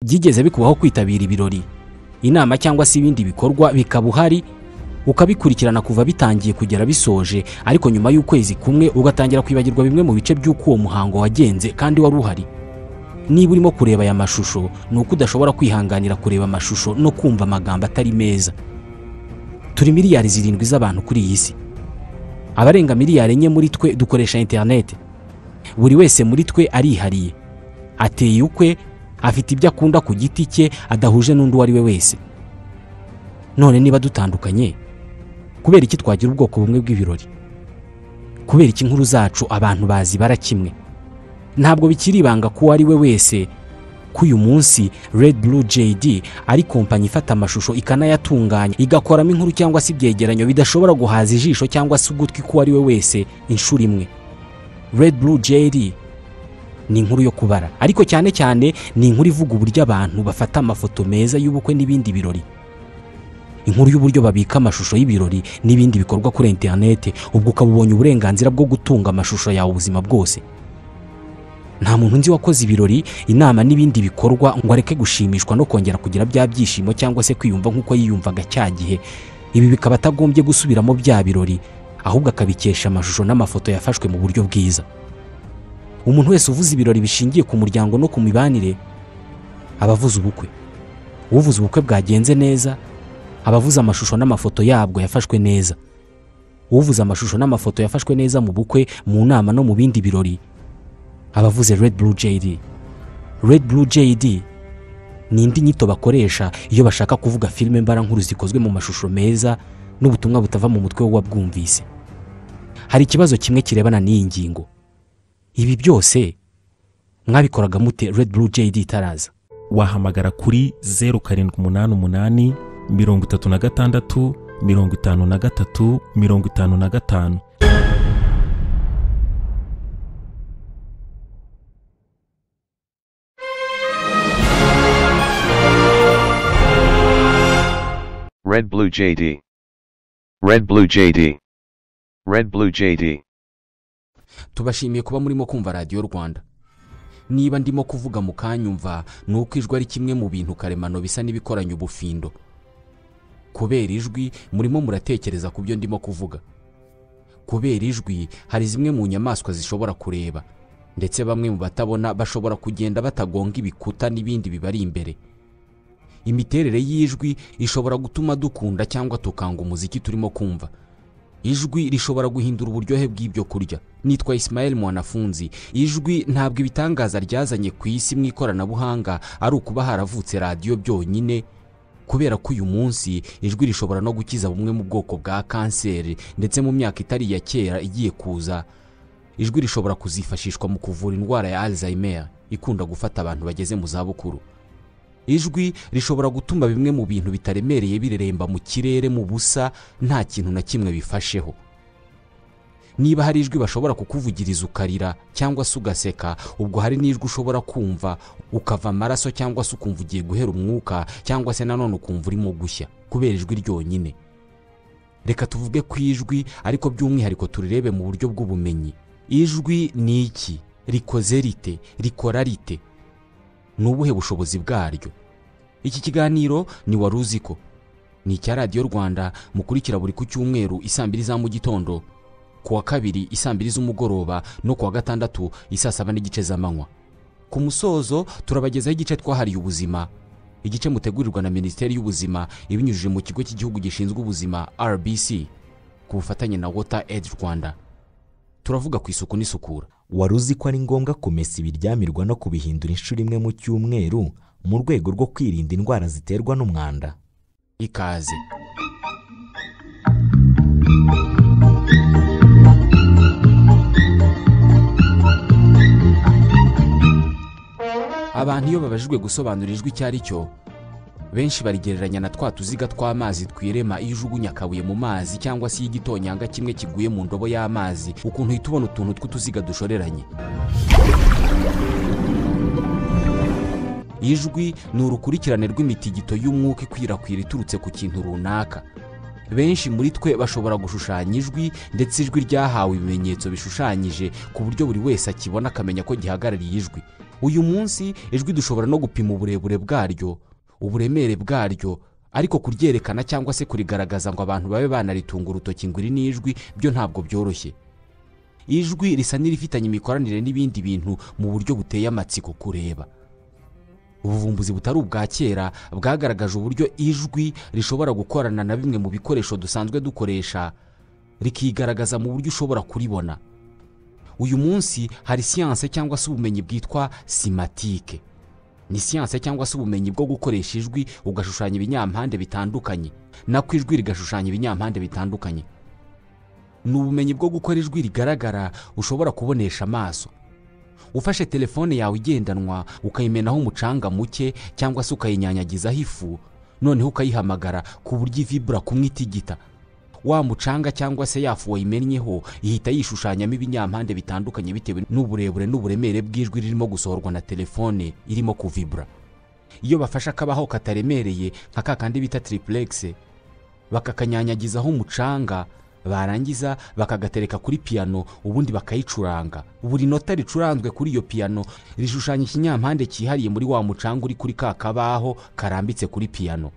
byigeze bikubaho kwitabira ibirori, inama cyangwa se ibindi bikorwa bikaba uhari ukabikurikirana kuva bitangiye kugera bisoje, ariko nyuma y'ukwezi kumwe ugatangira kwibagirwa bimwe mu bice by'uko uwo muhango wagenze kandi wari uhari? Niba urimo kureba aya mashusho, ni uko udashobora kwihanganira kureba amashusho no kumva amagambo atari meza. Turi miliyari 7 z'abantu kuri iyi si. Abarenga miliyari 4 muri twe dukoresha internet. Buri wese muri twe arihariye, ateye ukwe, afite ibyo akunda ku giti cye adahuje n'undi wari we wese. None niba dutandukanye, kubera iki twagira ubwoko bumwe bw'ibirori? Kubera iki inkuru zacu abantu bazi barakimwe? Ntabwo bikiri ibanga ko ari we wese ko uyu munsi RedBlue JD ari kompanyi ifata amashusho ikanayatunganya, igakoramo inkuru cyangwa se ibyegeranyo bidashobora guhaza ijisho cyangwa se ugutwi ko ari we wese inshuro imwe. RedBlue JD ni inkuru yo kubara, ariko cyane cyane ni inkuru ivuga uburyo abantu bafata amafoto meza y'ubukwe n'ibindi birori. Inkuru y'uburyo babika amashusho y'ibirori n'ibindi bikorwa kuri internet, ubwo ukabubonye uburenganzira bwo gutunga amashusho yawe ubuzima bwose. Nta muntu nzi wakoze ibirori, inama n'ibindi bikorwa ngo areke gushimishwa no kongera kugira bya byishimo cyangwa se kwiyumva nk'uko yiyumvaga cya gihe. Ibi bikaba atagombye gusubiramo bya birori, ahubwo akabikesha amashusho n'amafoto yafashwe mu buryo bwiza. Umuntu wese uvuze ibirori bishingiye ku muryango no ku mibanire abavuze ubukwe. Uvuze ubukwe bwagenze neza, abavuze amashusho n'amafoto yabwo yafashwe neza. Uvuze amashusho n'amafoto yafashwe neza mu bukwe, mu nama no mu bindi birori, abavuze RedBlue JD. RedBlue JD ni indi nyito bakoresha iyo bashaka kuvuga filime mbara nkuru zikozwe mu mashusho meza n'ubutumwa butava mu mutwe w'uwabwumvise. Hari ikibazo kimwe kirebana n'iyi ngingo. Ibi byose mwabikoraga mute RedBlue JD itaraza? Wahamagara kuri 0788 36 53 55. RedBlue JD. RedBlue JD. RedBlue JD. Tubashimiye kuba murimo kumva Radio Rwanda. Niba ndimo kuvuga mukanyumva, nuko ijwi ari kimwe mu bintu karemano bisa n'ibikoranye ubufindo. Kubera ijwi murimo muratekereza ku byo ndimo kuvuga. Kubera ijwi hari zimwe mu nyamaswa zishobora kureba, ndetse bamwe mu batabona bashobora kugenda batagonga ibikuta n'ibindi bibari imbere. Imiterere y'ijwi ishobora gutuma dukunda cyangwa tukanga umuziki turimo kumva. Ijwi rishobora guhindura uburyohe bw'ibyo kurya. Nitwa Ismael MWANAFUNZI. Ijwi ntabwo ibitangaza ryazanye ku isi mu ikoranabuhanga ari ukuba haravutse radio byonyine, kubera ko uyu munsi ijwi rishobora no gukiza bumwe mu bwoko bwa kanseri, ndetse mu myaka itari ya kera igiye kuza ijwi rishobora kuzifashishwa mu kuvura indwara ya Alzheimer ikunda gufata abantu bageze mu za bukuru. Ijwi rishobora gutuma bimwe mu bintu bitaremereye bireremba mu kirere mu busa nta kintu na kimwe bifasheho. Niba hari ijwi bashobora kukuvugiriza ukarira cyangwa se ugaseka, ubwo hari n'ijwi ushobora kumva ukava amaraso cyangwa se ukumva ugiye guhera umwuka, cyangwa se nanone ukumva urimo gushya kubera ijwi ryonyine. Reka tuvuge ku ijwi, ariko by'umwihariko turirebe mu buryo bw'ubumenyi. Ijwi ni iki? Rikoze rite? Rikora rite? Nubuhe bushobozi bwaryo? Iki kiganiro ni waruziko. Ni icya Radio Rwanda, mukurikira buri ku cyumweru 2 za mu gitondo, kuwa kabiri 2 z'umugoroba, no kuwa gatandatu 7:30 z'amanywa. Ku musozo turabagezaho igice twahariye ubuzima, igice mutegurirwa na Minisiteri y'Ubuzima ibinyujije mu kigo cy'igihugu gishinzwe ubuzima RBC ku bufatanye na Water Aid Rwanda. Turavuga ku isuku n'isukura. Waruzi ko ari ngombwa kumesa ibiryamirwa no kubihindura inshuro imwe mu cyumweru mu rwego rwo kwirinda indwara ziterwa n'umwanda? Ikaze. Abantu iyo babajijwe gusobanura ijwi cyari cyo, benshi barigereranya na twa tuziga tw'amazi twirema iyo ujugunya akabuye mu mazi, cyangwa se igitonyanga kimwe kiguye mu ndobo y'amazi, ukuntu uhita ubona utuntu tw'utuziga dushoreranye. Ijwi ni urukurikirane rw'imitigito y'umwuka ikwirakwira iturutse ku kintu runaka. Benshi muri twe bashobora gushushanya ijwi, ndetse ijwi ryahawe ibimenyetso bishushanyije ku buryo buri wese akibona akamenya ko gihagarariye ijwi. uyu munsi ijwi dushobora no gupima uburebure bwaryo, uburemere bwaryo, ariko kuryerekana cyangwa se kurigaragaza ngo abantu babe banaritunga urutoki ngo iri ni ijwi byo ntabwo byoroshye. Ijwi risa n'irifitanye imikoranire n'ibindi bintu mu buryo buteye amatsiko kureba. Ubuvumbuzi butari ubwa kera bwagaragaje uburyo ijwi rishobora gukorana na bimwe mu bikoresho dusanzwe dukoresha, rikigaragaza mu buryo ushobora kuribona. Uyu munsi hari siyanse cyangwa se ubumenyi bwitwa simatike. Ni siyanse cyangwa se ubumenyi bwo gukoresha ijwi ugashushanya ibinyampande bitandukanye, nako ijwi rigashushanya ibinyampande bitandukanye. Ni ubumenyi bwo gukora ijwi rigaragara ushobora kubonesha amaso. Ufashe telefone yawe igendanwa ukayimenaho umucanga muke cyangwa se ukayinyanyagizaho ifu, noneho ukayihamagara ku buryo ivibura kumwe itigita. Wa mucanga cyangwa se yafu wayimennyeho ihita yishushanyamo ibinyampande bitandukanye bitewe n'uburebure n'uburemere bw'ijwi ririmo gusohorwa na telefone irimo kuvibura. Iyo bafashe akabaho kataremereye nka kakandi bita triplex, bakakanyanyagizaho umucanga, barangiza bakagatereka kuri piano, ubundi bakayicuranga. Buri nota ricuranzwe kuri iyo piano rishushanya ikinyampande cyihariye muri wa mucanga uri kuri ka kabaho karambitse kuri piano.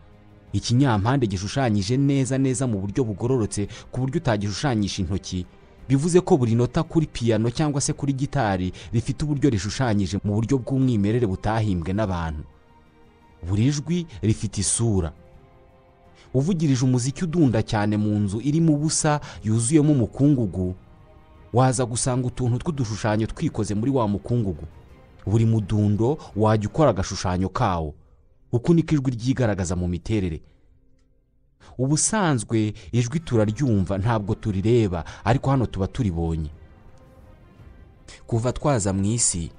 Ikinyampande gishushanyije neza neza mu buryo bugororotse ku buryo utagishushanyisha intoki. Bivuze ko buri nota kuri piano cyangwa se kuri gitari rifite uburyo rishushanyije mu buryo bw'umwimerere butahimbwe n'abantu. Buri jwi rifite isura. Uvugirije umuziki udunda cyane mu nzu irimo ubusa yuzuyemo umukungugu, waza gusanga utuntu tw'udushushanyo twikoze muri wa mukungugu. Buri mudundo wajya ukora agashushanyo kawo. Uku niko ijwi ryigaragaza mu miterere. Ubusanzwe ijwi turaryumva ntabwo turireba, ariko hano tuba turibonye. Kuva twaza mu isi,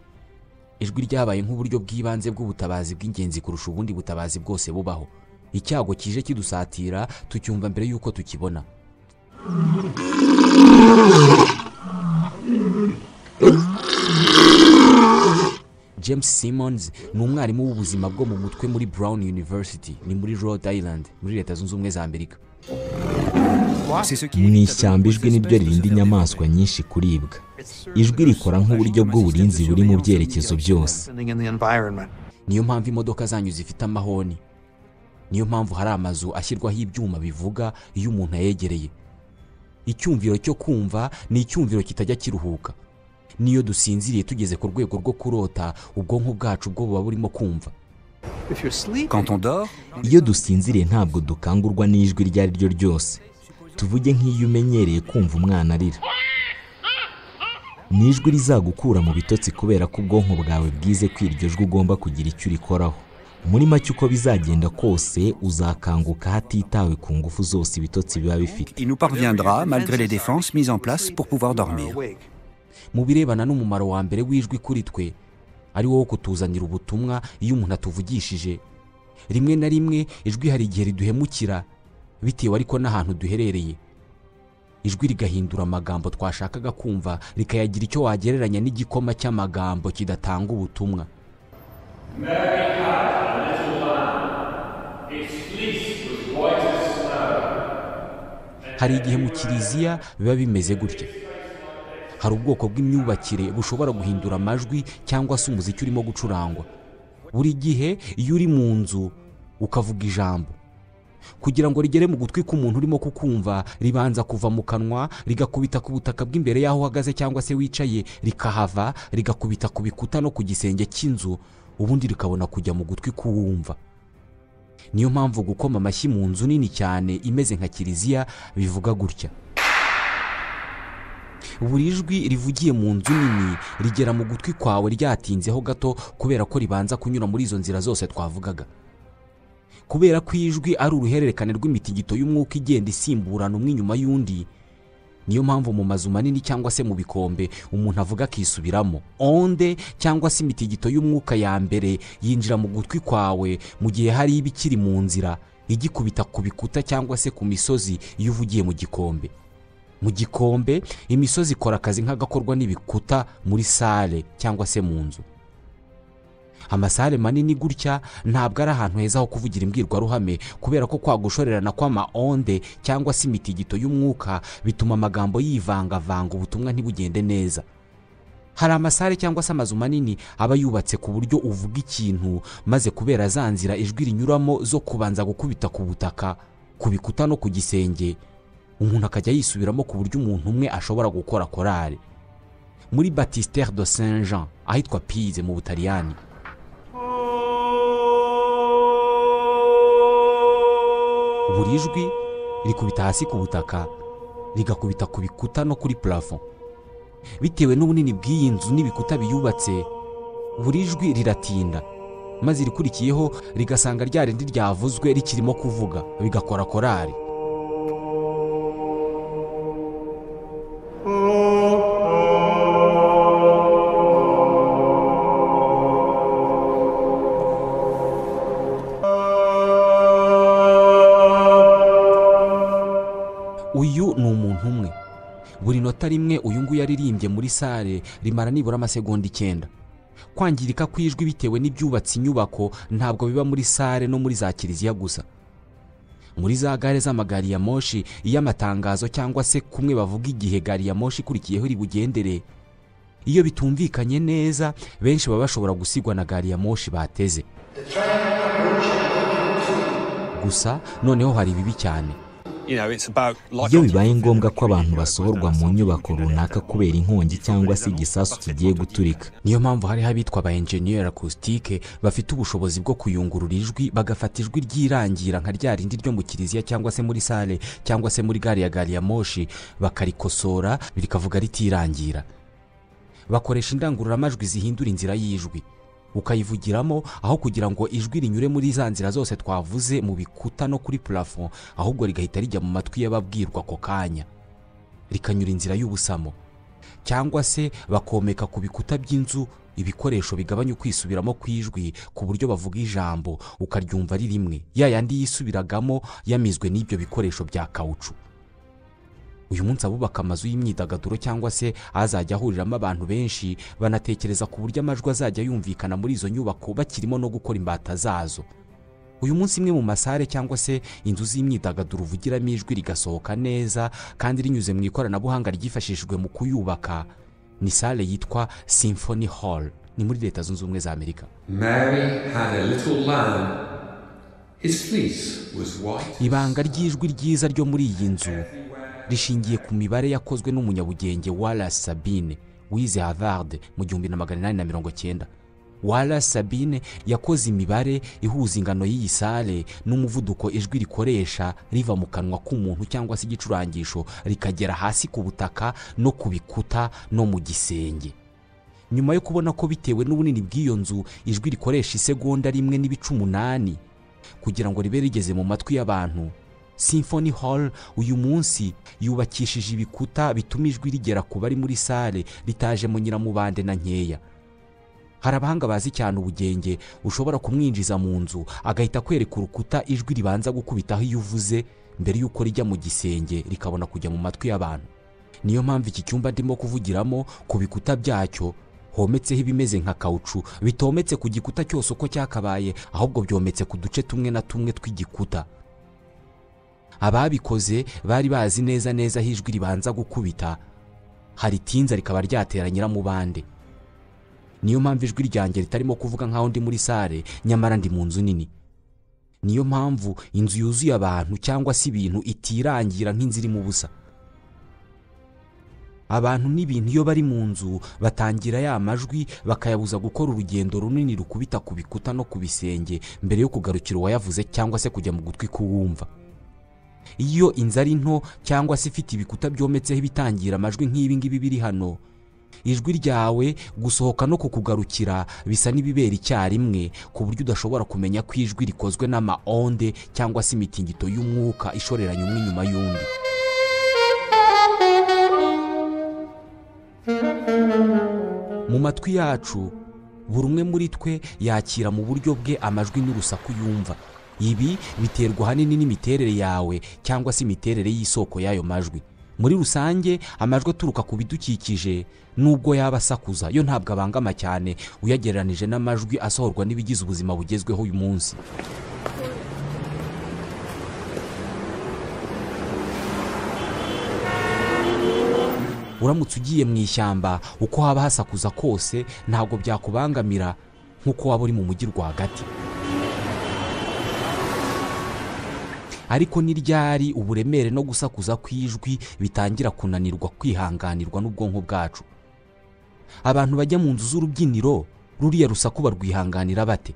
ijwi ryabaye nk'uburyo bw'ibanze bw'ubutabazi bw'ingenzi kurusha ubundi butabazi bwose bubaho. Icyago kije kidusatira tucyumva mbere yuko tukibona. James Simmons ni umwarimu w'ubuzima bwo mu mutwe muri Brown University, ni muri Rhode Island, muri Leta Zunze Ubumwe za Amerika. Mu ishyamba ijwi niryo ririnda inyamaswa nyinshi kuribwa. Ijwi rikora nk'uburyo bw'uburinzi buri mu byerekezo byose. Niyo mpamvu imodoka zanyu zifite amahoni. Niyo mpamvu hari amazu ashyirwaho ibyuma bivuga iyo umuntu ayegereye. Icyumviro cyo kumva ni icyumviro kitajya kiruhuka. Niyo dusinziriye tugeze ku rwego rwo kurota, ubwonko bwacu bwo buba burimo kumva. Iyo dusinziriye ntabwo dukangurwa n'ijwi iryo ari ryo ryose. Tuvuge nk'iyo umenyereye kumva umwana arira. Ni ijwi rizagukura mu bitotsi kubera ko ubwonko bwawe bwize ko iryo jwi ugomba kugira icyo urikoraho. Muri make uko bizagenda kose uzakanguka hatitawe ku ngufu zose ibitotsi biba bifite. Il nous parviendra malgré les défenses mises en place pour pouvoir dormir. Mu birebana n'umumaro wa mbere w'ijwi kuri twe, ari wo kutuzanira ubutumwa iyo umuntu atuvugishije. Rimwe na rimwe ijwi hari igihe riduhemukira bitewe ariko n'ahantu duherereye. Ijwi rigahindura amagambo twashakaga kumva, rikayagira icyo wagereranya n'igikoma cy'amagambo kidatanga ubutumwa. Hari igihe mu kiliziya biba bimeze gutya. Hari ubwoko bw'imyubakire bushobora guhindura amajwi cyangwa se umuziki urimo gucurangwa. Buri gihe iyo uri mu nzu ukavuga ijambo, kugira ngo rigere mu gutwi k'umuntu urimo kukumva, ribanza kuva mu kanwa rigakubita ku butaka bw'imbere y'aho uhagaze cyangwa se wicaye, rikahava rigakubita ku bikuta no ku gisenge cy'inzu, ubundi rikabona kujya mu gutwi k'uwumva. Niyo mpamvu gukoma amashyi mu nzu nini cyane imeze nka kiliziya bivuga gutya. Buri jwi rivugiye mu nzu nini rigera mu gutwi kwawe ryatinzeho gato kubera ko ribanza kunyura muri izo nzira zose twavugaga. Kubera ko ijwi ari uruhererekane rw'imitingito y'umwuka igenda isimburana umwe inyuma y'undi, niyo mpamvu mu mazu manini cyangwa se mu bikombe umuntu avuga akisubiramo. Onde cyangwa se imitingito y'umwuka ya mbere yinjira mu gutwi kwawe mu gihe hari ibikiri mu nzira, igikubita ku bikuta cyangwa se ku misozi iyo uvugiye mu gikombe. Mu gikombe imisozi ikora akazi nk'agakorwa n'ibikuta muri sale cyangwa se mu nzu. Amasale manini gutya ntabwo ari ahantu heza ho kuvugira imbwirwaruhame kubera ko kwagushorerana kw'amaonde cyangwa se imitingito y'umwuka bituma amagambo yivangavanga, ubutumwa ntibugende neza. Hari amasare cyangwa se amazu manini aba yubatse ku buryo uvuga ikintu maze kubera za nzira ijwi rinyuramo zo kubanza gukubita ku butaka, ku bikuta no ku gisenge, umuntu akajya yisubiramo ku buryo umuntu umwe ashobora gukora korari. Muri Baptistère de Saint-Jean ahitwa Pise mu Butaliyani, buri jwi rikubita hasi ku butaka rigakubita ku bikuta no kuri plafond. Bitewe n'ubunini bw'iyi nzu n'ibikuta biyubatse, buri jwi riratinda maze irikurikiyeho rigasanga rya rindi ryavuzwe rikirimo kuvuga, bigakora korari. Uyu ni umuntu umwe. Buri nota rimwe uyu nguyu yaririmbye muri sale rimara nibura amasegonda 9. Kwangirika kw'ijwi bitewe n'ibyubatse inyubako ntabwo biba muri sale no muri za kiliziya gusa. Muri za gare z'amagari ya moshi y'amatangazo cyangwa se kumwe bavuga igihe gari ya moshi ikurikiyeho iri bugendere, iyo bitumvikanye neza benshi baba bashobora gusigwa na gari ya moshi bateze. Gusa noneho hari bibi cyane. Iyo bibaye ngombwa ko abantu basohorwa mu nyubako runaka kubera inkongi cyangwa se igisasu kigiye guturika, niyo mpamvu hari abitwa aba engineer acoustique bafite ubushobozi bwo kuyungurura ijwi bagafata ijwi ryirangira nka rya rindi ryo mu kiliziya cyangwa se muri sale cyangwa se muri gari ya moshi bakarikosora bikavuga ritirangira. Bakoresha indangururamajwi zihindura inzira y'ijwi, ukayivugiramo aho kugira ngo ijwi rinyure muri za nzira zose twavuze mu bikuta no kuri plafond, ahubwo rigahita rijya mu matwi y'ababwirwa ako kanya, rikanyura inzira y'ubusamo. Cyangwa se bakomeka ku bikuta by'inzu ibikoresho bigabanya ukwisubiramo kw'ijwi ku buryo bavuga ijambo ukaryumva ari rimwe, ya yandi yisubiragamo yamizwe n'ibyo bikoresho bya kauchu. Uyu munsi abubaka amazu y'imyidagaduro cyangwa se azajya ahuriramo abantu benshi banatekereza ku buryo amajwi azajya yumvikana muri izo nyubako bakirimo no gukora imbata zazo. Uyu munsi imwe mu masare cyangwa se inzu z'imyidagaduro uvugiramo ijwi rigasohoka neza kandi rinyuze mu ikoranabuhanga ryifashishijwe mu kuyubaka ni sale yitwa Symphony Hall, ni muri Leta Zunze Ubumwe za Amerika. Ibanga ry'ijwi ryiza ryo muri iyi nzu rishingiye ku mibare yakozwe n'umunyabugenge Wallace Sabine wize Harvard mu 1890. Wallace Sabine yakoze imibare ihuza ingano y'iyi sale n'umuvuduko ijwi rikoresha riva mu kanwa k'umuntu cyangwa se igicurangisho rikagera hasi ku butaka no ku bikuta no mu gisenge. Nyuma yo kubona ko bitewe n'ubunini bw'iyo nzu ijwi rikoresha isegonda rimwe n'ibice 8 kugira ngo ribe rigeze mu matwi y'abantu, Symphony Hall uyu munsi yubakishije ibikuta bituma ijwi rigera ku bari muri sale ritaje mu nyiramubande na nkeya. Hari abahanga bazi cyane ubugenge ushobora kumwinjiza mu nzu agahita kwereka urukuta ijwi ribanza gukubitaho iyo uvuze mbere y'uko rijya mu gisenge rikabona kujya mu matwi y'abantu. Niyo mpamvu iki cyumba ndimo kuvugiramo ku bikuta byacyo hometseho ibimeze nka kauchu, bitometse ku gikuta cyose uko cyakabaye, ahubwo byometse ku duce tumwe na tumwe tw'igikuta. Ababikoze bari bazi neza aho ijwi ribanza gukubita haritinza rikaba ryatera nyiramubande. Niyo mpamvu ijwi ryanjye ritarimo kuvuga nkaho ndi muri sale nyamara ndi mu nzu nini. Niyo mpamvu inzu yuzuye abantu cyangwa se ibintu itirangira nk'inzira mu busa. Abantu n'ibintu iyo bari mu nzu batangira ya majwi bakayabuza gukora urugendo runini rukubita ku bikuta no ku bisenge mbere yo kugarukira uwayavuze cyangwa se kujya mu gutwi kuwumva. Iyo inzu ari nto cyangwa se ifite ibikuta byometseho ibitangira amajwi nk'ibi ngibi biri hano, ijwi ryawe gusohoka no kukugarukira bisa n'ibibera icyarimwe ku buryo udashobora kumenya ko ijwi rikozwe n'amaonde cyangwa se imitingito y'umwuka ishoreranye umwe inyuma y'undi. Mu matwi yacu buri umwe muri twe yakira mu buryo bwe amajwi n'urusaku yumva. Ibi biterwa hanini n'imiterere yawe cyangwa se imiterere y'isoko y'ayo majwi. Muri rusange amajwi aturuka ku bidukikije nubwo yaba asakuza yo ntabwo abangama cyane uyagereranije n'amajwi asohorwa n'ibigize ubuzima bugezweho uyu munsi. uramutse ugiye mu ishyamba uko haba hasakuza kose ntabwo byakubangamira nk'uko waba uri mu mujyi rwagati. Ariko ni ryari uburemere no gusakuza kw'ijwi bitangira kunanirwa kwihanganirwa n'ubwonko bwacu? Abantu bajya mu nzu z'urubyiniro ruriya rusaku barwihanganira bate?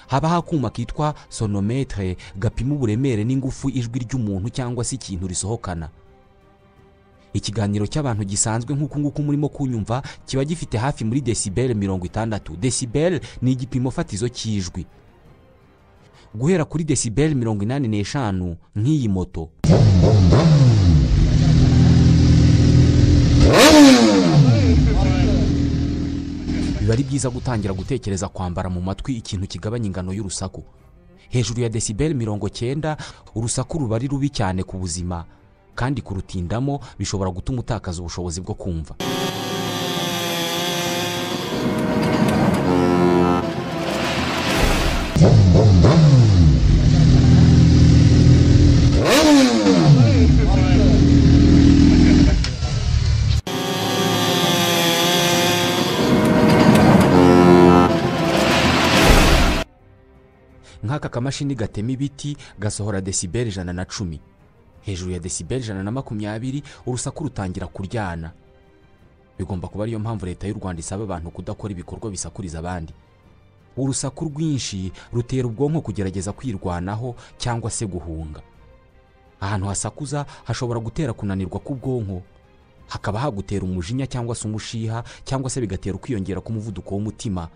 Habaho akuma kitwa sonometre gapima uburemere n'ingufu ijwi ry'umuntu cyangwa se ikintu risohokana. Ikiganiro cy'abantu gisanzwe nk'uko nguko murimo kunyumva kiba gifite hafi muri decibel 60. Decibel ni igipimo fatizo cy'ijwi. Guhera kuri decibel 85 nk'iyi moto biba ari byiza gutangira gutekereza kwambara mu matwi ikintu kigabanya ingano y'urusaku. Hejuru ya decibel 90 urusaku ruba ari rubi cyane ku buzima, kandi kurutindamo bishobora gutuma utakaza ubushobozi bwo kumva. Nk'aka kamashini gatema ibiti gasohora decibel 110. Hejuru ya decibel 120 urusaku rutangira kuryana. Bigomba kuba ariyo mpamvu leta y'u Rwanda isaba abantu kudakora ibikorwa bisakuriza abandi. Urusaku rwinshi rutera ubwonko kugerageza kwirwanaho cyangwa se guhunga. Ahantu hasakuza hashobora gutera kunanirwa k'ubwonko, hakaba hagutera umujinya cyangwa se umushiha, cyangwa se bigatera kwiyongera k'umuvuduko w'umutima,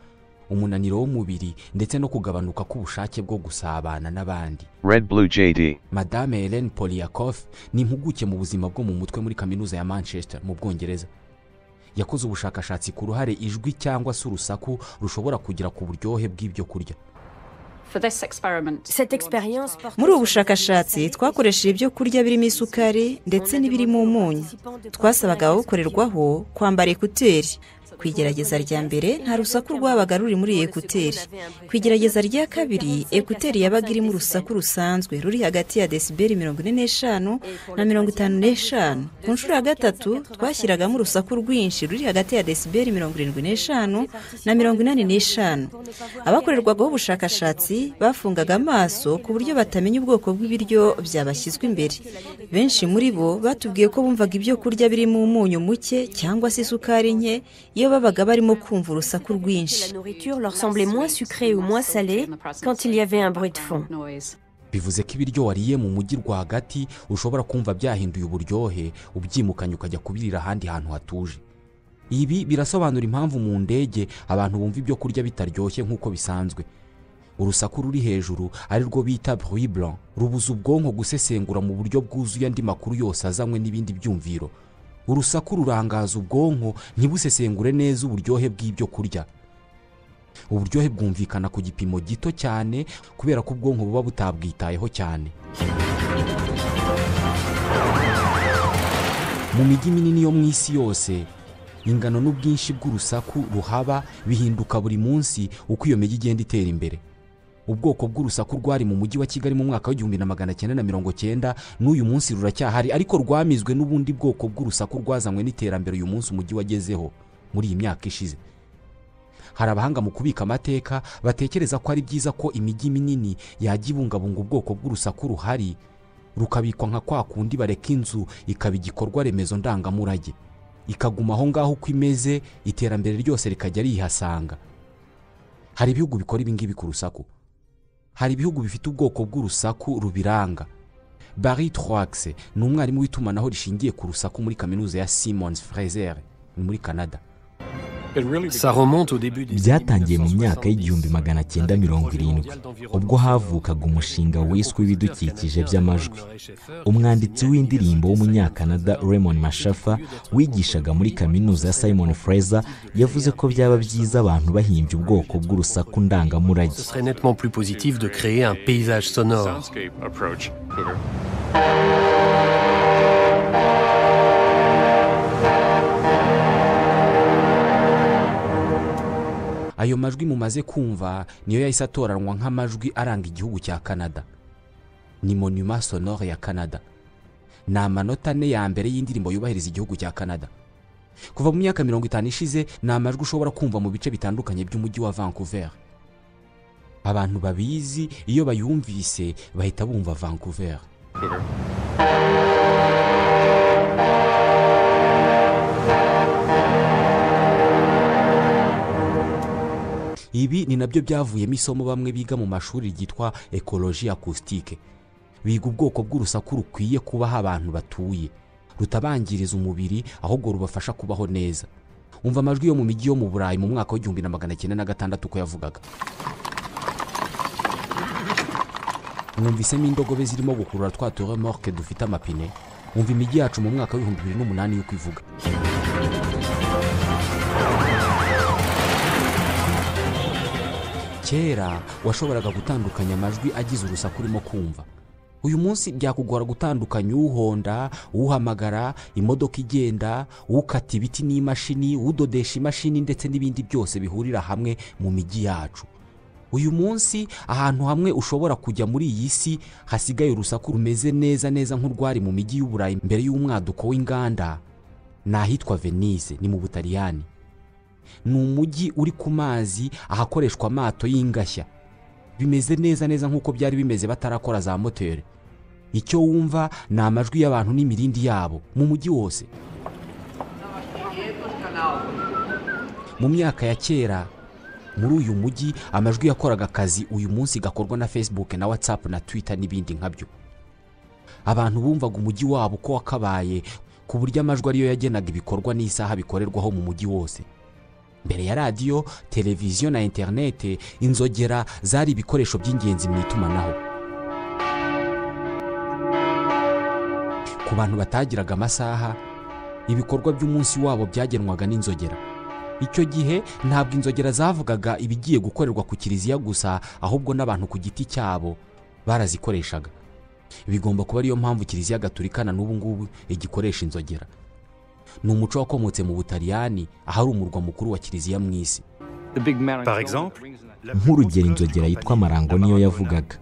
umunaniro w'umubiri ndetse no kugabanuka k'ubushake bwo gusabana n'abandi. RedBlue JD. Madame Helen Polyakov ni impuguke mu buzima bwo mu mutwe muri kaminuza ya Manchester mu Bwongereza. Yakoze ubushakashatsi ku ruhare ijwi cyangwa se urusaku rushobora kugira ku buryohe bw'ibyo kurya. Muri ubu bushakashatsi twakoresheje ibyo kurya birimo isukari ndetse n'ibirimo umunyu. Twasabaga ababukorerwaho kwambara ekuteri. Kwigerageza rya mbere nta rusaku rwabaga ruri muri ekuteri. Kwigerageza rya kabiri ekuteri yabaga irimo urusaku rusanzwe ruri hagati ya decibel 45 na 55. Ku nshuro ya gatatu twashyiragamo urusaku rwinshi ruri hagati ya decibel 75 na 85. Abakorerwagaho ubushakashatsi bafungaga amaso ku buryo batamenya ubwoko bw'ibiryo byabashyizwe imbere. Benshi muri bo batubwiye ko bumvaga ibyo kurya birimo umunyu muke cyangwa se isukari nke iyo babaga barimo kumva urusaku rwinshi. La nourriture leur semblait moins sucrée ou moins salée quand il y avait un bruit de fond. Bivuze ko ibiryo wariye mu mujyi rwagati ushobora kumva byahinduye uburyohe ubyimukanye ukajya kubirira ahandi hantu hatuje. Ibi birasobanura impamvu mu ndege abantu bumva ibyo kurya bitaryoshye nk'uko bisanzwe. Urusaku ruri hejuru ari rwo bita bruit blanc rubuza ubwonko gusesengura mu buryo bwuzuye andi makuru yose azanywe n'ibindi byumviro. Urusaku rurangaza ubwonko ntibusesengure neza uburyohe bw'ibyo kurya. Uburyohe bwumvikana ku gipimo gito cyane kubera ko ubwonko buba butabwitayeho cyane. Mu mijyi minini yo mu isi yose ingano n'ubwinshi bw'urusaku ruhaba bihinduka buri munsi uko iyo mijyi igenda itera imbere. Ubwoko bw'urusaku rwari mu mujyi wa Kigali mu mwaka wa 1990 n'uyu munsi ruracyahari, ariko rwamizwe n'ubundi bwoko bw'urusaku rwazanywe n'iterambere uyu munsi umujyi wagezeho muri iyi myaka ishize. Hari abahanga mu kubika amateka batekereza ko ari byiza ko imijyi minini yajya ibungabunga ubwoko bw'urusaku ruhari rukabikwa nka kwa kundi bareka inzu ikaba igikorwa remezo ndangamurage, ikaguma aho ngaho uko imeze, iterambere ryose rikajya rihasanga. Hari ibihugu bikora ibi ngibi ku rusaku. Hari ibihugu bifite ubwoko bw'urusaku rubiranga. Barry Troix ni umwarimu w'itumanaho rishingiye ku rusaku muri kaminuza ya Simons Fraser muri Canada. Byatangiye mu myaka y'1970 ubwo havukaga umushinga wiswe ibidukikije by'amajwi. Umwanditsi w'indirimbo w'umunyakanada Raymond Mashafa wigishaga muri kaminuza ya Simon Fraser yavuze ko byaba byiza abantu bahimbye ubwoko bw'urusaku ndangamurage. Ce serait nettement plus positif de créer un paysage sonore. Ayo majwi mumaze kumva niyo yahise atoranwa nk'amajwi aranga igihugu cya Canada. Ni monument sonore ya Canada. ni amanota ane ya mbere y'indirimbo yubahiriza igihugu cya Canada. Kuva mu myaka 50 ishize ni amajwi ushobora kumva mu bice bitandukanye by'umujyi wa Vancouver. Abantu babizi iyo bayumvise bahita bumva Vancouver. Ibi ni nabyo byavuyemo isomo bamwe biga mu mashuri ryitwa ecologie acoustique. Biga ubwoko bw'urusaku rukwiye kubaho abantu batuye, rutabangiriza umubiri ahubwo rubafasha kubaho neza. Umva amajwi yo mu mijyi yo mu Burayi mu mwaka wa 1996 uko yavugaga. Mwumvisemo indogobe zirimo gukurura twa remorque dufite amapine. Umva imijyi yacu mu mwaka wa 2008 yuko ivuga. Kera washoboraga gutandukanya amajwi agize urusaku urimo kumva. Uyu munsi byakugora gutandukanya uhonda, uhamagara, imodoka igenda, ukata ibiti n'imashini, udodesha imashini ndetse n'ibindi byose bihurira hamwe mu mijyi yacu. Uyu munsi ahantu hamwe ushobora kujya muri iyi si hasigaye urusaku rumeze neza nk'urwari mu mijyi y'Uburayi mbere y'umwaduko w'inganda. Nahitwa Venice ni mu Butaliyani. Ni umujyi uri ku mazi ahakoreshwa amato y'ingashya. Bimeze neza nk'uko byari bimeze batarakora za moteri. Icyo wumva ni amajwi y'abantu n'imirindi yabo mu mujyi wose. Mu myaka ya kera muri uyu mujyi amajwi yakoraga akazi uyu munsi gakorwa na Facebook na WhatsApp na Twitter n'ibindi nkabyo. Abantu bumvaga umujyi wabo uko wakabaye ku buryo amajwi ariyo yagenaga ibikorwa n'isaha bikorerwaho mu mujyi wose. Mbere ya radio, televiziyo na internet, inzogera zari ibikoresho by'ingenzi mu itumanaho. Ku bantu batagiraga amasaha, ibikorwa by'umunsi wabo byagenwaga n'inzogera. Icyo gihe ntabwo inzogera zavugaga ibigiye gukorerwa ku kiliziya gusa, ahubwo n'abantu ku giti cyabo barazikoreshaga. Bigomba kuba ariyo mpamvu kiliziya gatolika na n'ubu ngubu igikoresha inzogera. Ni umuco wakomotse mu Butaliyani ahari umurwa mukuru wa kiliziya mu isi. Par exemple, nk'urugero inzogera yitwa Marango niyo yavugaga.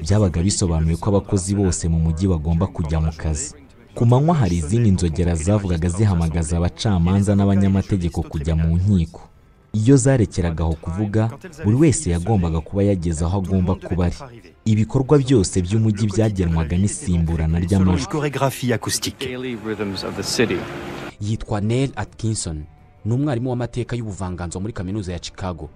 Byabaga bisobanuye ko abakozi bose mu mujyi bagomba kujya mu kazi. Ku manywa hari izindi nzogera zavugaga zihamagaza abacamanza n'abanyamategeko kujya mu nkiko. Iyo zarekeragaho kuvuga, buri wese yagombaga kuba yageze aho agomba kuba ari. Ibikorwa byose by'umujyi byagenwaga n'isimburana ry'amajwi. Yitwa Neil Atkinson, ni umwarimu w'amateka y'ubuvanganzo muri kaminuza ya Chicago.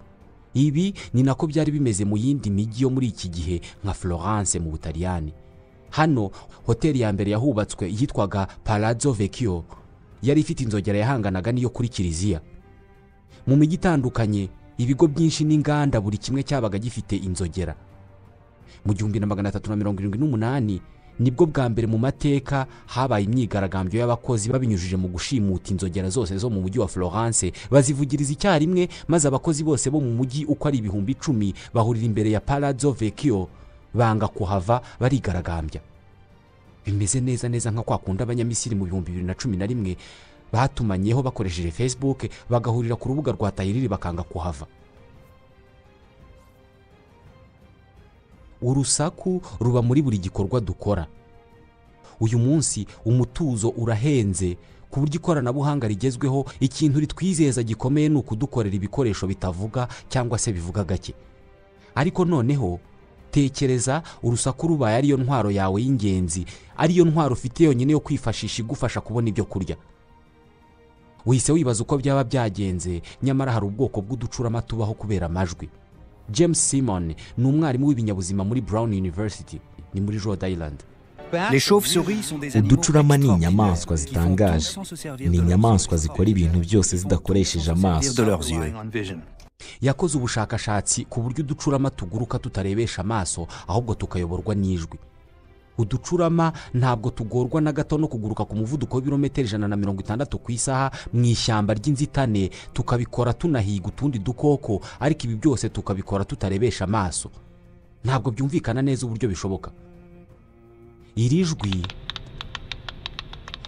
Ibi ni nako byari bimeze mu yindi mijyi yo muri iki gihe nka Florence mu Butaliyani. Hano hoteli ya mbere yahubatswe yitwaga Palazzo Vecchio, yari ifite inzogera yahanganaga niyo kuri kiliziya. Mu mijyi itandukanye ibigo byinshi n'inganda buri kimwe cyabaga gifite inzogera. Mu 1378 nibwo bwa mbere mu mateka habaye imyigaragambyo y'abakozi babinyujije mu gushimuta inzogera zose zo mu mujyi wa Florence, bazivugiriza icyarimwe, maze abakozi bose bo mu mujyi uko ari 10,000 bahurira imbere ya Palazzo Vecchio banga kuhava barigaragambya. Bimeze neza nka kwa kunda abanyamisiri mu 2011 batumanyeho bakoresheje Facebook bagahurira ku rubuga rwa Tayiriri bakanga kuhava. Urusaku ruba muri buri gikorwa dukora. Uyu munsi umutuzo urahenze ku buryo ikoranabuhanga rigezweho ikintu ritwizeza gikomeye ni ukudukorera ibikoresho bitavuga cyangwa se bivuga gake. Ariko noneho tekereza urusaku rubaye ariyo ntwaro yawe y'ingenzi, ariyo ntwaro ufite yonyine yo kwifashisha igufasha kubona ibyo kurya. Wihise wibaza uko byaba byagenze, nyamara hari ubwoko bw'uducurama tubaho kubera amajwi. James Simon ni umwarimu w'ibinyabuzima muri Brown University ni muri Rhode Island. Uducurama ni inyamaswa zitangaje. Ni inyamaswa zikora ibintu byose zidakoresheje amaso. Yakoze ubushakashatsi ku buryo uducurama tuguruka tutarebesha amaso ahubwo tukayoborwa n'ijwi. Uducurama ntabwo tugorwa na gato no kuguruka ku muvuduko w'ibirometero 160 ku isaha mu ishyamba ry'inzitane, tukabikora tunahiga utundi dukoko, ariko ibi byose tukabikora tutarebesha amaso. Ntabwo byumvikana neza uburyo bishoboka. Iri jwi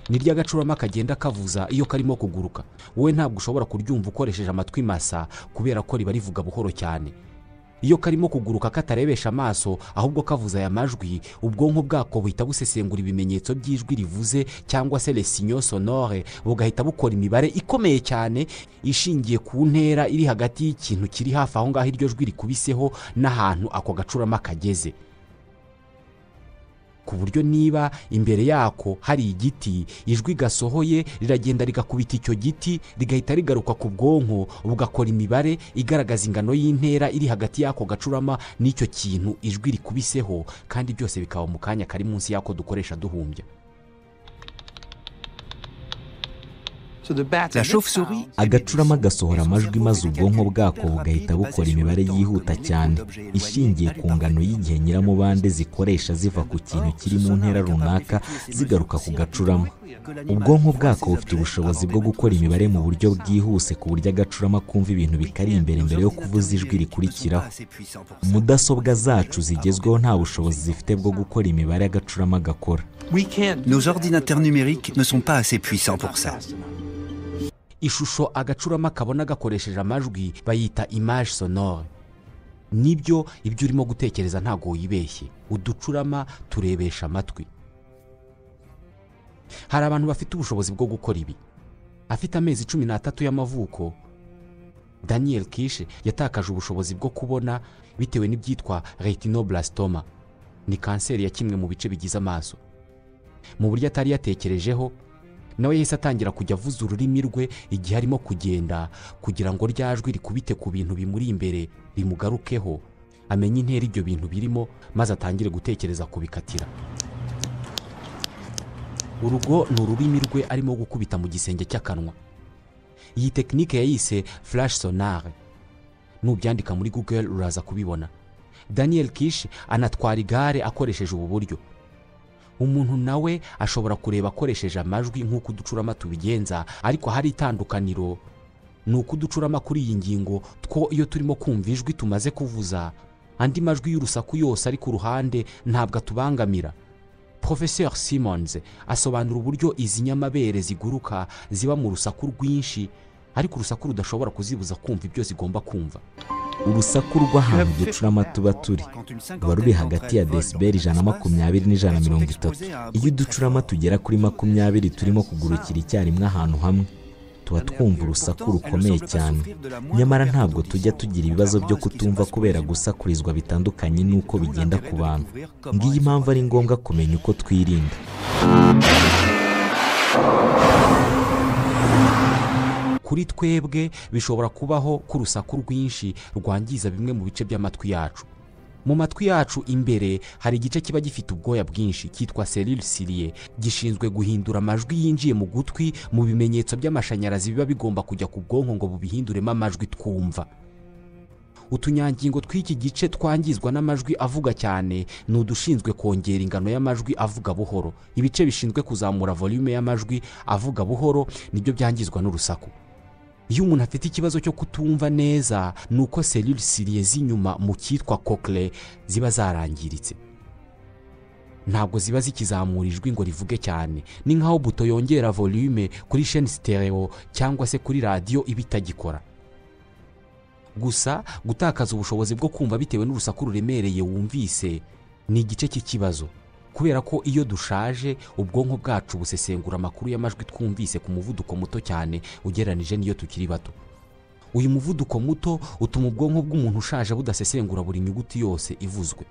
ni ry'agacurama kagenda kavuza iyo karimo kuguruka. Wowe ntabwo ushobora kuryumva ukoresheje amatwi masa kubera ko riba rivuga buhoro cyane. iyo karimo kuguruka katarebesha amaso ahubwo kavuza aya majwi, ubwonko bwako buhita busesengura ibimenyetso by'ijwi rivuze cyangwa se les signaux sonores, bugahita bukora imibare ikomeye cyane ishingiye ku ntera iri hagati y'ikintu kiri hafi aho ngaho iryo jwi rikubiseho n'ahantu ako gacurama kageze, ku buryo niba imbere yako hari igiti, ijwi gasohoye riragenda rigakubita icyo giti, rigahita rigaruka ku bwonko bugakora imibare igaragaza ingano y'intera iri hagati y'ako gacurama n'icyo kintu ijwi rikubiseho, kandi byose bikaba mu kanya kari munsi y'ako dukoresha duhumbya. La chauve-souris agacurama gasohora amajwi maze ubwonko bwako bugahita bukora imibare yihuta cyane ishingiye ku ngano y'igihe nyiramubande zikoresha ziva ku kintu kiri mu ntera runaka zigaruka ku gacurama. Ubwonko bwako bufite ubushobozi bwo gukora imibare mu buryo bwihuse ku buryo agacurama kumva ibintu bikari imbere yo kuvuza ijwi rikurikiraho. Mudasobwa zacu zigezweho nta bushobozi zifite bwo gukora imibare agacurama gakora. Nos ordinateurs numériques ne sont pas assez puissants pour ça. Ishusho agacurama kabona gakoresheje amajwi bayita image sonore. Nibyo ibyo urimo gutekereza ntago wibeshye, uducurama turebesha amatwi. Hari abantu bafite ubushobozi bwo gukora ibi. Afite amezi 13 y'amavuko, Daniel Kishe yatakaje ubushobozi bwo kubona bitewe n'ibyitwa retinoblastoma. Ni kanseri ya kimwe mu bice bigize amaso. Mu buryo atari yatekerejeho, nawe yahise atangira kujya avuza ururimi rwe igihe arimo kugenda kugira ngo ryajwi rikubite ku bintu bimuri imbere bimugarukeho, amenye intera ibyo bintu birimo maze atangire gutekereza kubikatira. Urugo ni ururimi rwe arimo gukubita mu gisenge cy'akanwa. Iyi tekinike yayise flash sonare. Nubyandika muri Google uraza kubibona. Daniel Kish anatwara igare akoresheje ubu buryo. Umuntu nawe ashobora kureba akoresheje amajwi nk'uko uducurama tubigenza, ariko hari itandukaniro. Nuko uducurama kuri iyi ngingo two iyo turimo kumva ijwi tumaze kuvuza, andi majwi y'urusaku yose ari ku ruhande ntabwo tubangamira. Professeur Simons asobanura uburyo izi nyamabere ziguruka ziba mu rusaku rwinshi, ariko urusaku rudashobora kuzibuza kumva ibyo zigomba kumva. Urusaku rw'ahantu uducurama tuba turi ruba ruri hagati ya decibel 120 n'130. Iyo uducurama tugera kuri 20 turimo kugurukira icyarimwe ahantu hamwe, tuba twumva urusaku rukomeye cyane. Nyamara ntabwo tujya tugira ibibazo byo kutumva kubera gusakurizwa bitandukanye n'uko bigenda ku bantu. Ngiyi impamvu ari ngombwa kumenya uko twirinda. Kuri twebwe bishobora kubaho ku rusaku rwinshi rwangiza bimwe mu bice by'amatwi yacu. Mu matwi yacu imbere hari igice kiba gifite ubwoya bwinshi cyitwa cellule ciliaire, gishinzwe guhindura amajwi yinjiye mu gutwi mu bimenyetso by'amashanyarazi biba bigomba kujya ku bwonko ngo bubihinduremo amajwi twumva. Utunyangingo tw'iki gice twangizwa n'amajwi avuga cyane ni udushinzwe kongera ingano y'amajwi avuga buhoro. Ibice bishinzwe kuzamura volume y'amajwi avuga buhoro nibyo byangizwa n'urusaku. Iyo umuntu afite ikibazo cyo kutumva neza, nuko cellule ciliaire z'inyuma mu cyitwa cochlea ziba zarangiritse. Ntabwo ziba zikizamura ijwi ngo rivuge cyane. Ni nkaho buto yongera volume kuri chaîne stereo cyangwa se kuri radio ibitagikora. Gusa gutakaza ubushobozi bwo kumva bitewe n'urusaku ruremereye wumvise ni igice cy'ikibazo, kubera ko iyo dushaje ubwonko bwacu busesengura amakuru y'amajwi twumvise ku muvuduko muto cyane ugereranije n'iyo tukiri bato. Uyu muvuduko muto utuma ubwonko bw'umuntu ushaje budasesengura buri nyuguti yose ivuzwe.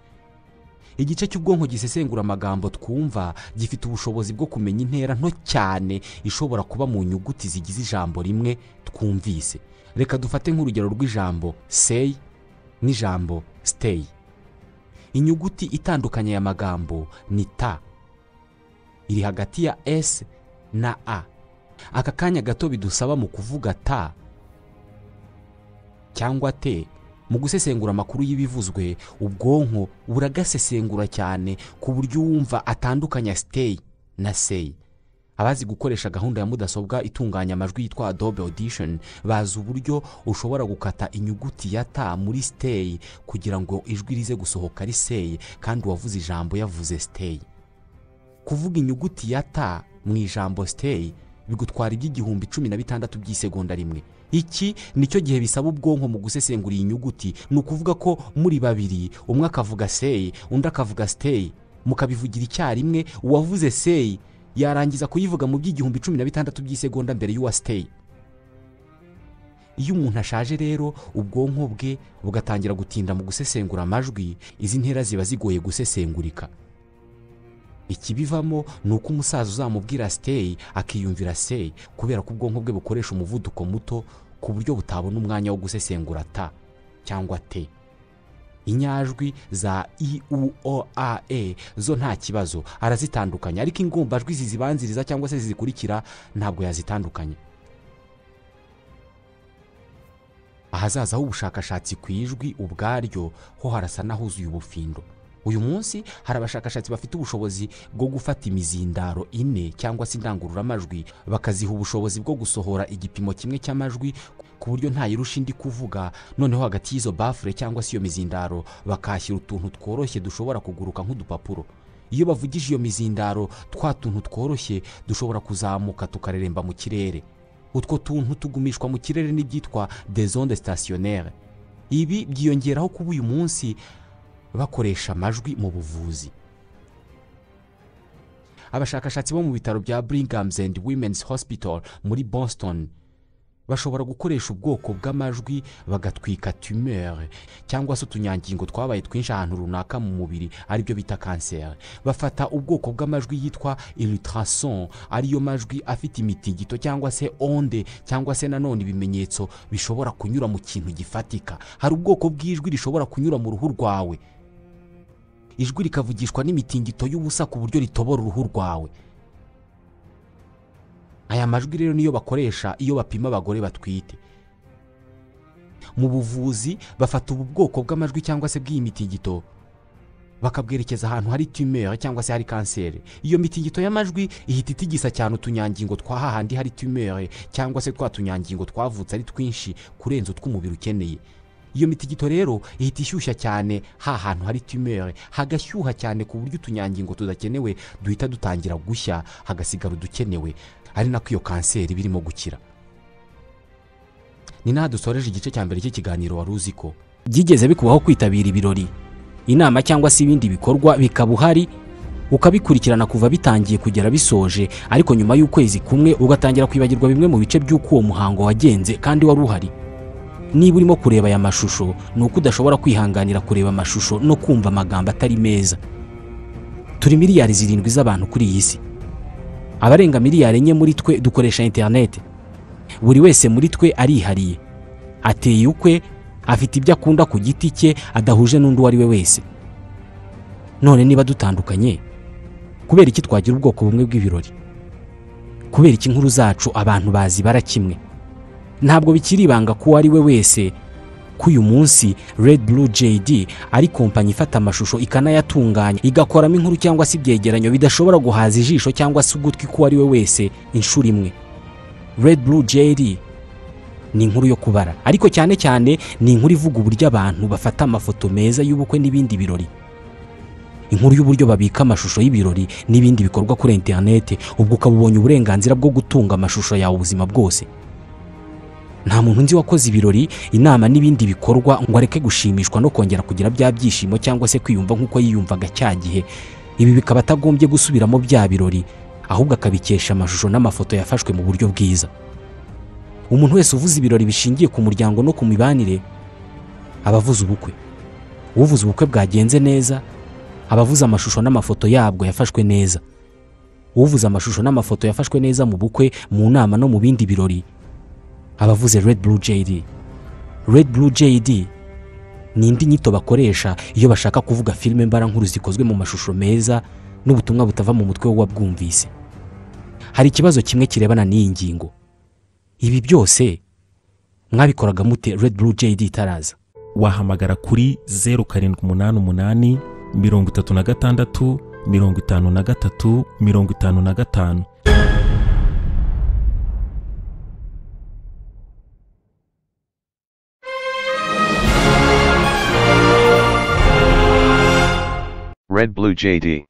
Igice cy'ubwonko gisesengura amagambo twumva gifite ubushobozi bwo kumenya intera nto cyane ishobora kuba mu nyuguti zigize ijambo rimwe twumvise. Reka dufate nk'urugero rw'ijambo say n'ijambo stay. Inyuguti itandukanye ya magambo ni ta, iri hagati ya s na a. Aka kanya gato bidusaba mu kuvuga ta cyangwa te, mu gusesengura amakuru y'ibivuzwe ubwonko buragasesengura cyane ku buryo wumva atandukanya stay na say. Abazi gukoresha gahunda ya mudasobwa itunganya amajwi yitwa Adobe Audition bazi uburyo ushobora gukata inyuguti ya ta muri stay kugira ngo ijwi rize gusohoka ari say kandi wavuze ijambo yavuze stay. Kuvuga inyuguti ya ta mu ijambo stay bigutwara iby'igihumbi 16 by'isegonda rimwe. iki nicyo gihe bisaba ubwonko mu gusesengura iyi nyuguti. Ni ukuvuga ko muri babiri, umwe akavuga say undi akavuga stay, mukabivugira icyarimwe. Uwavuze say yarangiza kuyivuga mu by'igihumbi 16 by'isegonda mbere y'uwa stay. Iyo umuntu ashaje rero ubwonko bwe bugatangira gutinda mu gusesengura amajwi, izi ntera ziba zigoye gusesengurika. Ikibivamo ni uko umusaza uzamubwira stay akiyumvira say, kubera ko ubwonko bwe bukoresha umuvuduko muto ku buryo butabona umwanya wo gusesengura ta cyangwa te. Inyajwi za i, u, o, a, e zo nta kibazo arazitandukanya, ariko ingombajwi zizibanziriza cyangwa se zizikurikira ntabwo yazitandukanye. Ahazaza h'ubushakashatsi ku ijwi ubwaryo ho harasa nahuzuye ubufindo. Uyu munsi hari abashakashatsi bafite ubushobozi bwo gufata imizindaro ine cyangwa se indangururamajwi bakaziha ubushobozi bwo gusohora igipimo kimwe cy'amajwi ku buryo nta yirusha indi kuvuga. Noneho hagati y'izo bafure cyangwa se iyo mizindaro bakahashyira utuntu tworoshye dushobora kuguruka nk'udupapuro. Iyo bavugije iyo mizindaro, twa tuntu tworoshye dushobora kuzamuka tukareremba mu kirere. Utwo tuntu tugumishwa mu kirere n'ibyitwa des ondes stationnaires. Ibi byiyongeraho kuba uyu munsi bakoresha amajwi mu buvuzi. Abashakashatsi bo mu bitaro bya Brigham and Women's Hospital muri Boston bashobora gukoresha ubwoko bw'amajwi bagatwika tumeur cyangwa se utunyangingo twabaye twinshi ahantu runaka mu mubiri, aribyo bita cancer. Bafata ubwoko bw'amajwi yitwa ultrason, ariyo majwi afite imitingito cyangwa se onde cyangwa se nanone ibimenyetso bishobora kunyura mu kintu gifatika. Hari ubwoko bw'ijwi rishobora kunyura mu ruhu rwawe, ijwi rikavugishwa n'imitingito y'ubusa ku buryo ritobora uruhu rwawe. Aya majwi rero niyo bakoresha iyo bapima abagore batwite. Mu buvuzi bafata ubu bwoko bw'amajwi cyangwa se bw'iyi mitingito bakabwerekeza ahantu hari tumeur cyangwa se hari kanseri. Iyo mitingito y'amajwi ihita itigisa cyane utunyangingo twa hahandi hari tumeur cyangwa se twa tunyangingo twavutse ari twinshi kurenza utw'umubiri ukeneye. Iyo mitingito rero ihita ishyushya cyane hahantu hari tumeur, hagashyuha cyane ku buryo utunyangingo tudakenewe duhita dutangira gushya, hagasigara udukenewe, ari nako iyo kanseri birimo gukira. Ni naho dusoreje igice cya mbere cy'ikiganiro. Wari uzi ko byigeze bikubaho kwitabira ibirori, inama cyangwa se ibindi bikorwa bikaba uhari ukabikurikirana kuva bitangiye kugera bisoje, ariko nyuma y'ukwezi kumwe ugatangira kwibagirwa bimwe mu bice by'uko uwo muhango wagenze kandi wari uhari? Niba urimo kureba aya mashusho ni uko udashobora kwihanganira kureba amashusho no kumva amagambo atari meza. Turi miliyari 7 z'abantu kuri iyi si. Abarenga miliyari 4 muri twe dukoresha internet. Buri wese muri twe arihariye, ateye ukwe, afite ibyo akunda ku giti cye adahuje n'undi wari we wese. None niba dutandukanye, kubera iki twagira ubwoko bumwe bw'ibirori? Kubera iki inkuru zacu abantu bazi barakimwe? Ntabwo bikiri ibanga ko ari we wese ko uyu munsi RedBlue JD ari kompanyi ifata amashusho ikanayatunganya igakoramo inkuru cyangwa se ibyegeranyo bidashobora guhaza ijisho cyangwa se ugutwi ko ari we wese inshuro imwe. RedBlue JD ni inkuru yo kubara, ariko cyane cyane ni inkuru ivuga uburyo abantu bafata amafoto meza y'ubukwe n'ibindi birori. Inkuru y'uburyo babika amashusho y'ibirori n'ibindi bikorwa kuri internet, ubwo ukabubonye uburenganzira bwo gutunga amashusho yawe ubuzima bwose. Nta muntu nzi wakoze ibirori, inama n'ibindi bikorwa ngo areke gushimishwa no kongera kugira bya byishimo cyangwa se kwiyumva nk'uko yiyumvaga cya gihe. Ibi bikaba atagombye gusubiramo bya birori, ahubwo akabikesha amashusho n'amafoto yafashwe mu buryo bwiza. Umuntu wese uvuze ibirori bishingiye ku muryango no ku mibanire abavuze ubukwe. Uvuze ubukwe bwagenze neza abavuze amashusho n'amafoto yabwo yafashwe neza. Uvuze amashusho n'amafoto yafashwe neza mu bukwe, mu nama no mu bindi birori abavuze RedBlue JD. RedBlue JD ni indi nyito bakoresha iyo bashaka kuvuga filime mbara nkuru zikozwe mu mashusho meza n'ubutumwa butava mu mutwe w'uwabwumvise. Hari ikibazo kimwe kirebana n'iyi ngingo. Ibi byose mwabikoraga mute RedBlue JD itaraza? Wahamagara kuri 0788 36 53 55. RedBlue JD.